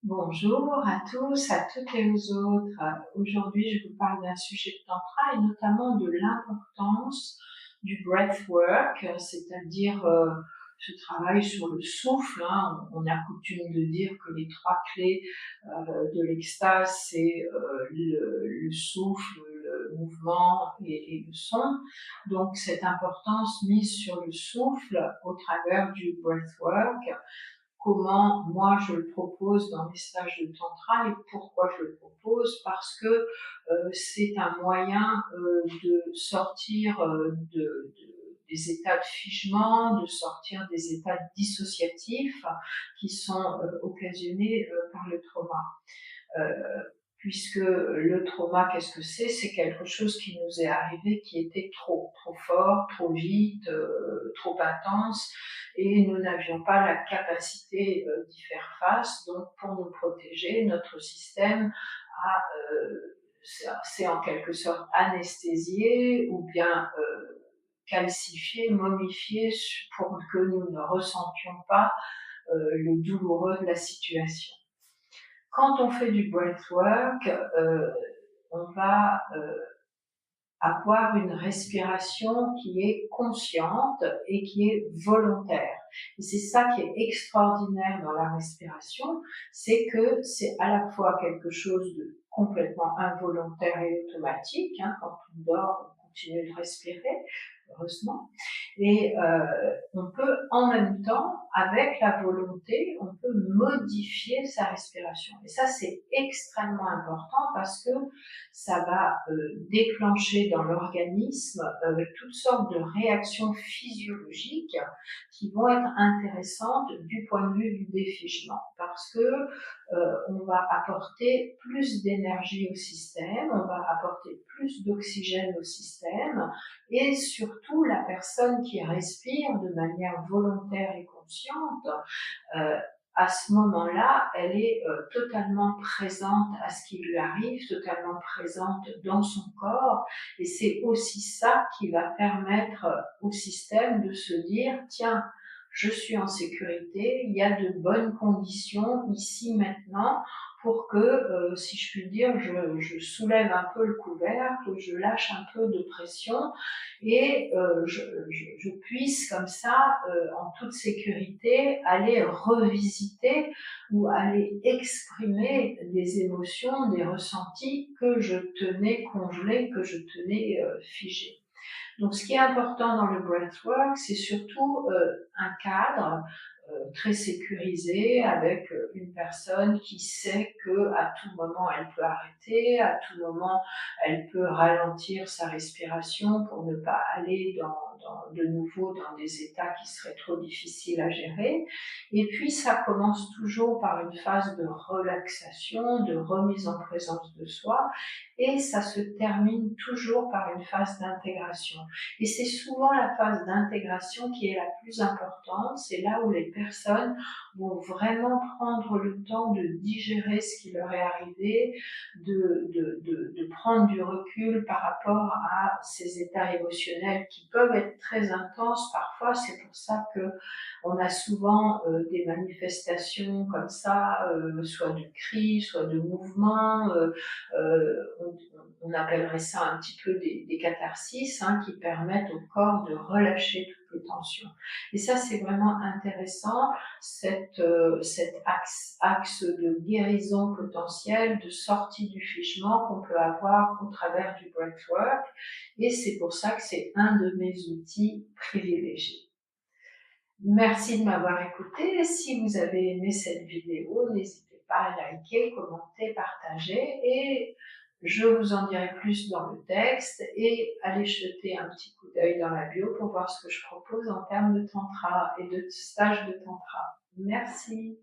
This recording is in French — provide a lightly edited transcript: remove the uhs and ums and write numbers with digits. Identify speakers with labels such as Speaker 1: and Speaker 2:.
Speaker 1: Bonjour à tous, à toutes et aux autres. Aujourd'hui, je vous parle d'un sujet de tantra et notamment de l'importance du breathwork, c'est-à-dire ce travail sur le souffle, hein. On a coutume de dire que les trois clés de l'extase, c'est le souffle, le mouvement et le son. Donc, cette importance mise sur le souffle au travers du breathwork. Comment moi je le propose dans mes stages de tantra et pourquoi je le propose, parce que c'est un moyen de sortir des états de figement, de sortir des états dissociatifs qui sont occasionnés par le trauma. Euh, Puisque le trauma, qu'est-ce que c'est? C'est quelque chose qui nous est arrivé qui était trop fort, trop vite, trop intense, et nous n'avions pas la capacité d'y faire face. Donc, pour nous protéger, notre système a, c'est en quelque sorte anesthésié ou bien calcifié, momifié, pour que nous ne ressentions pas le douloureux de la situation. Quand on fait du breathwork, on va avoir une respiration qui est consciente et qui est volontaire. Et c'est ça qui est extraordinaire dans la respiration, c'est que c'est à la fois quelque chose de complètement involontaire et automatique, hein. Quand on dort, on continue de respirer, heureusement. Et on peut en même temps, avec la volonté, on peut modifier sa respiration. Et ça, c'est extrêmement important parce que ça va déclencher dans l'organisme toutes sortes de réactions physiologiques qui vont être intéressantes du point de vue du défigement. Parce que on va apporter plus d'énergie au système, on va apporter plus d'oxygène au système, et surtout la personne qui respire de manière volontaire et consciente, euh, à ce moment-là, elle est totalement présente à ce qui lui arrive, totalement présente dans son corps, et c'est aussi ça qui va permettre au système de se dire, tiens, je suis en sécurité, il y a de bonnes conditions ici maintenant pour que, si je puis dire, je soulève un peu le couvercle, je lâche un peu de pression et je puisse comme ça, en toute sécurité, aller revisiter ou aller exprimer des émotions, des ressentis que je tenais congelés, que je tenais figés. Donc, ce qui est important dans le breathwork, c'est surtout un cadre très sécurisé avec une personne qui sait que à tout moment elle peut arrêter, à tout moment elle peut ralentir sa respiration pour ne pas aller de nouveau dans des états qui seraient trop difficiles à gérer. Et puis ça commence toujours par une phase de relaxation, de remise en présence de soi, et ça se termine toujours par une phase d'intégration. Et c'est souvent la phase d'intégration qui est la plus importante, c'est là où les personnes vont vraiment prendre le temps de digérer ce qui leur est arrivé, de prendre du recul par rapport à ces états émotionnels qui peuvent être très intenses parfois. C'est pour ça que on a souvent des manifestations comme ça, soit de cris, soit de mouvements, on appellerait ça un petit peu des catharsis, hein, qui permettent au corps de relâcher toutes les tensions. Et ça, c'est vraiment intéressant, cet axe de guérison potentielle, de sortie du figement qu'on peut avoir au travers du breathwork. Et c'est pour ça que c'est un de mes outils privilégiés. Merci de m'avoir écouté. Si vous avez aimé cette vidéo, n'hésitez pas à liker, commenter, partager, et je vous en dirai plus dans le texte, et allez jeter un petit coup d'œil dans la bio pour voir ce que je propose en termes de tantra et de stage de tantra. Merci.